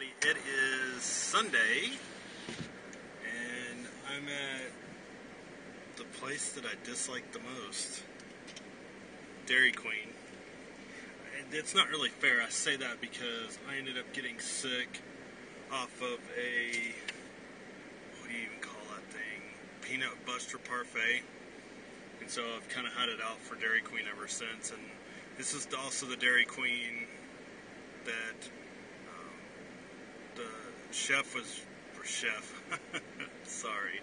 It is Sunday, and I'm at the place that I dislike the most, Dairy Queen. It's not really fair. I say that because I ended up getting sick off of a, what do you even call that thing, peanut butter parfait. And so I've kind of had it out for Dairy Queen ever since. And this is also the Dairy Queen that the chef was, or chef, sorry,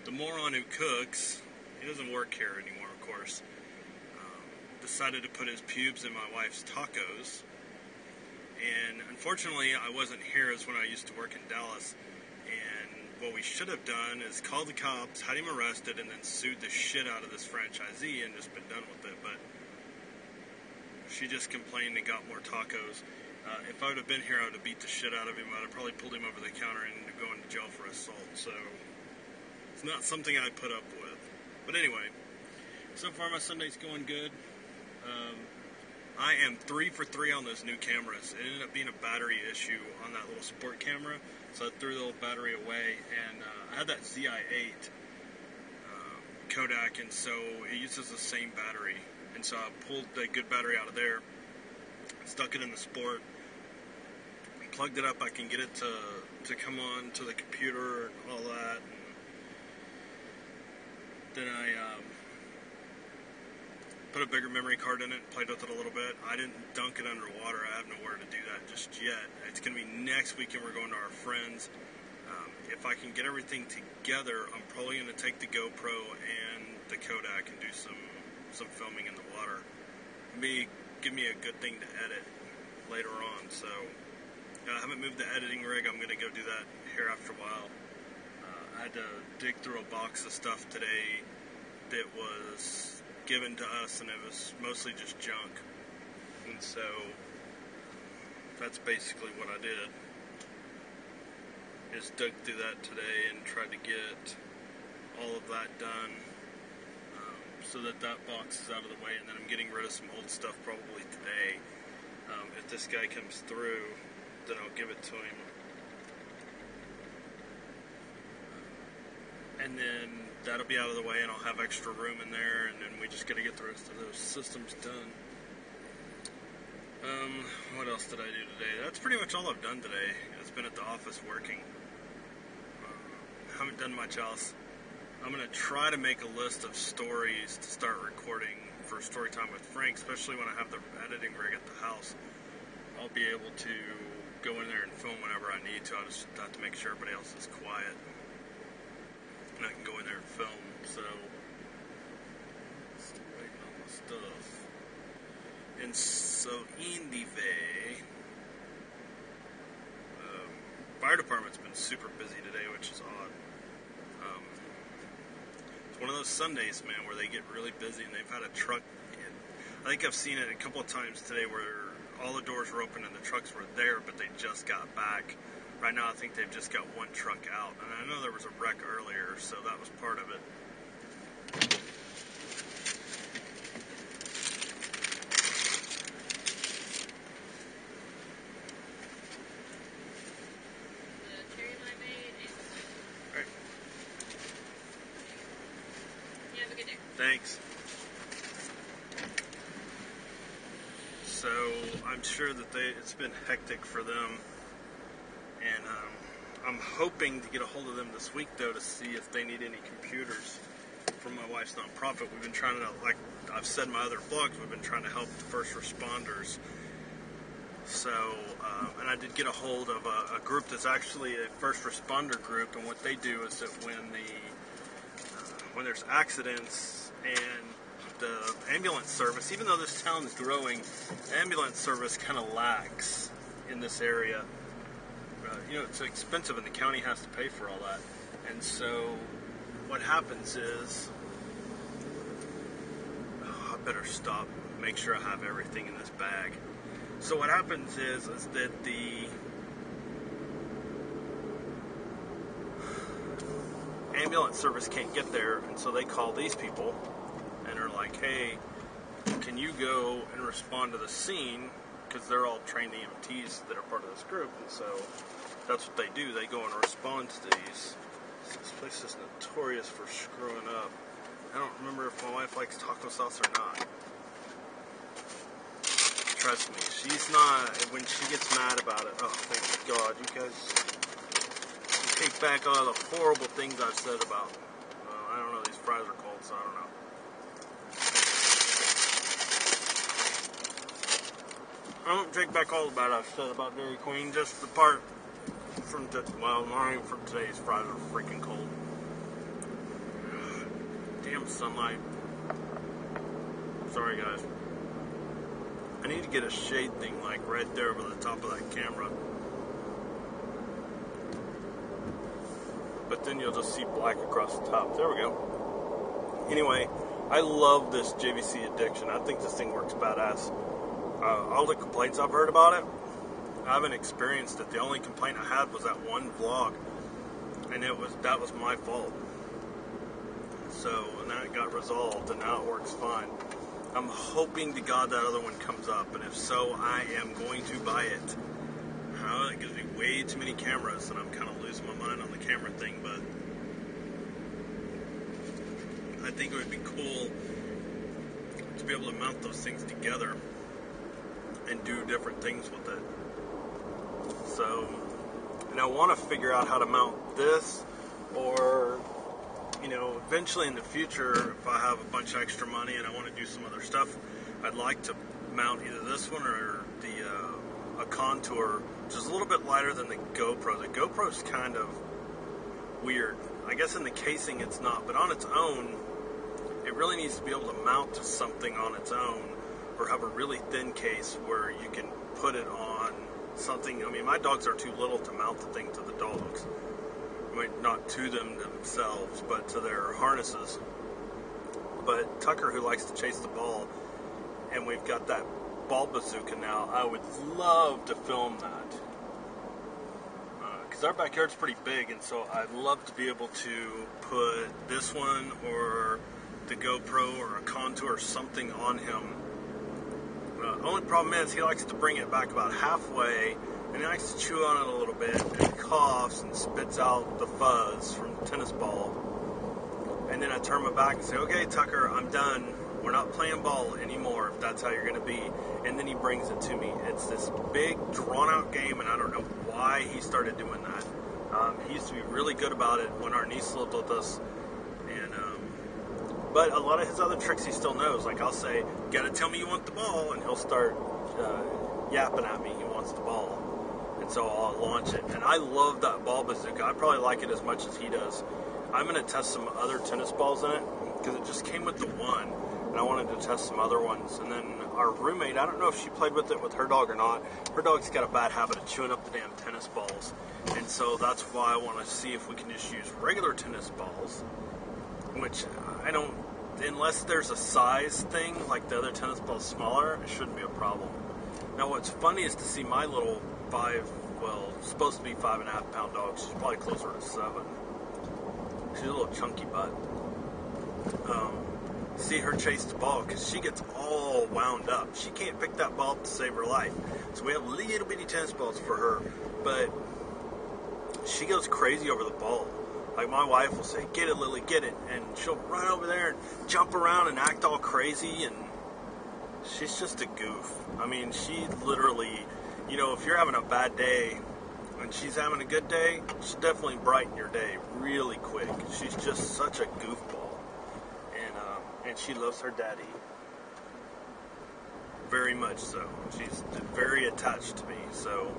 the moron who cooks, he doesn't work here anymore, of course, decided to put his pubes in my wife's tacos. And unfortunately, I wasn't here as when I used to work in Dallas. And what we should have done is called the cops, had him arrested, and then sued the shit out of this franchisee and just been done with it. But she just complained and got more tacos. If I would have been here, I would have beat the shit out of him. I would have probably pulled him over the counter and going to jail for assault. So it's not something I put up with. But anyway, so far my Sunday's going good. I am 3 for 3 on those new cameras. It ended up being a battery issue on that little sport camera, so I threw the little battery away, and I had that ZI-8 Kodak, and so it uses the same battery, and so I pulled the good battery out of there, stuck it in the sport, plugged it up. I can get it to come on to the computer and all that, and then I put a bigger memory card in it, played with it a little bit. I didn't dunk it underwater. I have nowhere to do that just yet. It's going to be next weekend. We're going to our friends. If I can get everything together, I'm probably going to take the GoPro and the Kodak and do some filming in the water. Give me a good thing to edit later on. So I haven't moved the editing rig. I'm going to go do that here after a while. I had to dig through a box of stuff today that was given to us, and it was mostly just junk, and so that's basically what I did, is dug through that today and tried to get all of that done, so that box is out of the way, and then I'm getting rid of some old stuff probably today. If this guy comes through, then I'll give it to him, and then that'll be out of the way, and I'll have extra room in there, and then we just got to get the rest of those systems done. What else did I do today? That's pretty much all I've done today. It's been at the office working. Haven't done much else. I'm going to try to make a list of stories to start recording for story time with Frank, especially when I have the editing rig at the house. I'll be able to go in there and film whenever I need to. I just have to make sure everybody else is quiet, and I can go in there and film. So still waiting on my stuff. And so in the way, fire department's been super busy today, which is odd. It's one of those Sundays, man, where they get really busy, and they've had a truck. I think I've seen it a couple of times today where all the doors were open and the trucks were there, but they just got back. Right now, I think they've just got one truck out, and I know there was a wreck earlier, so that was part of it. The cherry limeade and All right. you have a good day. Thanks. So I'm sure that it's been hectic for them, and I'm hoping to get a hold of them this week, though, to see if they need any computers from my wife's nonprofit. We've been trying to, like I've said in my other vlogs, we've been trying to help the first responders. So, and I did get a hold of a group that's actually a first responder group, and what they do is that when there's accidents and the ambulance service, even though this town is growing, the ambulance service kind of lacks in this area. It's expensive, and the county has to pay for all that. And so what happens is, I better stop, make sure I have everything in this bag. So what happens is that the ambulance service can't get there, and so they call these people and are like, hey, can you go and respond to the scene? because they're all trained EMTs that are part of this group, and so that's what they do. They go and respond to these. This place is notorious for screwing up. I don't remember if my wife likes taco sauce or not. Trust me, she's not, when she gets mad about it, oh, thank God, you guys take back all the horrible things I've said about, I don't know, these fries are cold, so I don't know. I won't take back all the bad I've said about Dairy Queen, just the part from, not even from today's fries are freaking cold. Damn sunlight. Sorry, guys. I need to get a shade thing like right there over the top of that camera. But then you'll just see black across the top. There we go. Anyway, I love this JVC addiction. I think this thing works badass. All the complaints I've heard about it, I haven't experienced it. The only complaint I had was that one vlog, and that was my fault. So, and that got resolved, and now it works fine. I'm hoping to God that other one comes up, and if so, I am going to buy it. It gives me way too many cameras, and I'm kind of losing my mind on the camera thing, but I think it would be cool to be able to mount those things together and do different things with it. So, and I want to figure out how to mount this, or eventually in the future, if I have a bunch of extra money and I want to do some other stuff, I'd like to mount either this one or a Contour, which is a little bit lighter than the GoPro. The GoPro's kind of weird. I guess in the casing it's not, but on its own, it really needs to be able to mount to something on its own, or have a really thin case where you can put it on something. I mean, my dogs are too little to mount the thing to the dogs. I mean, not to them themselves, but to their harnesses. But Tucker, who likes to chase the ball, and we've got that ball bazooka now, I would love to film that. Because our backyard's pretty big, and so I'd love to be able to put this one or the GoPro or a Contour or something on him. Only problem is he likes to bring it back about halfway, and he likes to chew on it a little bit, and he coughs and spits out the fuzz from the tennis ball. And then I turn my back and say, okay, Tucker, I'm done. We're not playing ball anymore, if that's how you're going to be. And then he brings it to me. It's this big, drawn-out game, and I don't know why he started doing that. He used to be really good about it when our niece lived with us. But a lot of his other tricks he still knows. Like I'll say, you gotta tell me you want the ball, and he'll start yapping at me he wants the ball. And so I'll launch it. And I love that ball bazooka. I probably like it as much as he does. I'm gonna test some other tennis balls in it, because it just came with the one, and I wanted to test some other ones. And then our roommate, I don't know if she played with it with her dog or not. Her dog's got a bad habit of chewing up the damn tennis balls. And so that's why I want to see if we can just use regular tennis balls, which I don't, unless there's a size thing, like the other tennis ball's smaller, it shouldn't be a problem. Now what's funny is to see my little supposed to be 5.5 pound dog. She's probably closer to 7. She's a little chunky butt. See her chase the ball, because she gets all wound up. She can't pick that ball up to save her life. So we have little bitty tennis balls for her, but she goes crazy over the ball. Like my wife will say, get it, Lily, get it. And she'll run over there and jump around and act all crazy. And she's just a goof. I mean, she literally, if you're having a bad day and she's having a good day, she'll definitely brighten your day really quick. She's just such a goofball. And she loves her daddy. Very much so. She's very attached to me, so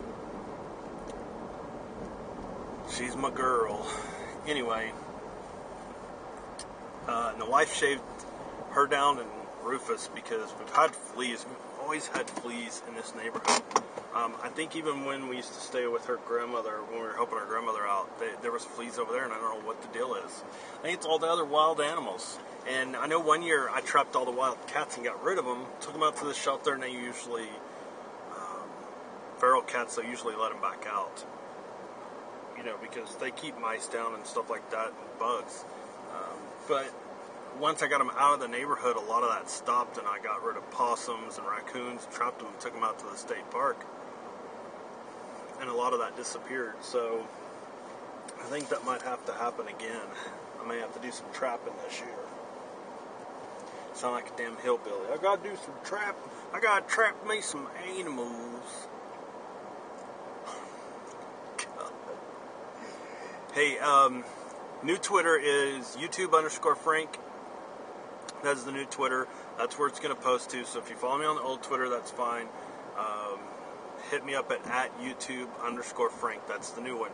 she's my girl. Anyway, and the wife shaved her down and Rufus because we've had fleas. We've always had fleas in this neighborhood. I think even when we used to stay with her grandmother, when we were helping her grandmother out, there was fleas over there, and I don't know what the deal is. I think it's all the other wild animals. And I know one year I trapped all the wild cats and got rid of them, took them out to the shelter, and they usually, feral cats, they usually let them back out. Because they keep mice down and stuff like that, and bugs. But once I got them out of the neighborhood, a lot of that stopped, and I got rid of possums and raccoons, trapped them, and took them out to the state park, and a lot of that disappeared. So I think that might have to happen again. I may have to do some trapping this year. Sound like a damn hillbilly. I gotta do some trapping. I gotta trap me some animals. God. Hey, new Twitter is YouTube_Frank. That's the new Twitter. That's where it's going to post to. So if you follow me on the old Twitter, that's fine. Hit me up at YouTube_Frank. That's the new one.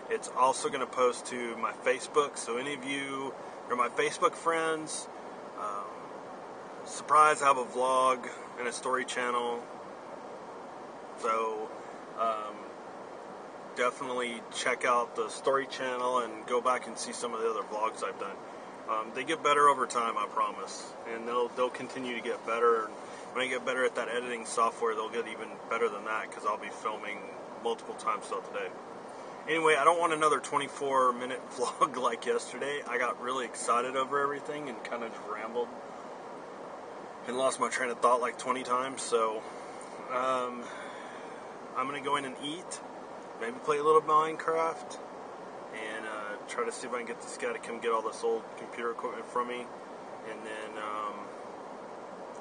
It's also going to post to my Facebook. So any of you are my Facebook friends, surprise, I have a vlog and a story channel. So definitely check out the story channel and go back and see some of the other vlogs I've done. They get better over time, I promise, and they'll continue to get better. And when I get better at that editing software, they'll get even better than that, because I'll be filming multiple times throughout the day. Anyway, I don't want another 24-minute vlog like yesterday. I got really excited over everything and kind of just rambled and lost my train of thought like 20 times. So I'm going to go in and eat, maybe play a little Minecraft, and try to see if I can get this guy to come get all this old computer equipment from me, and then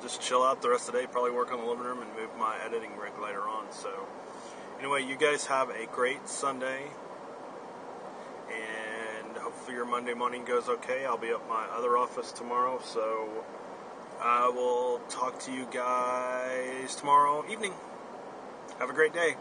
just chill out the rest of the day, probably work on the living room and move my editing rig later on. So anyway, you guys have a great Sunday, and hopefully your Monday morning goes okay. I'll be at my other office tomorrow, so I will talk to you guys tomorrow evening. Have a great day.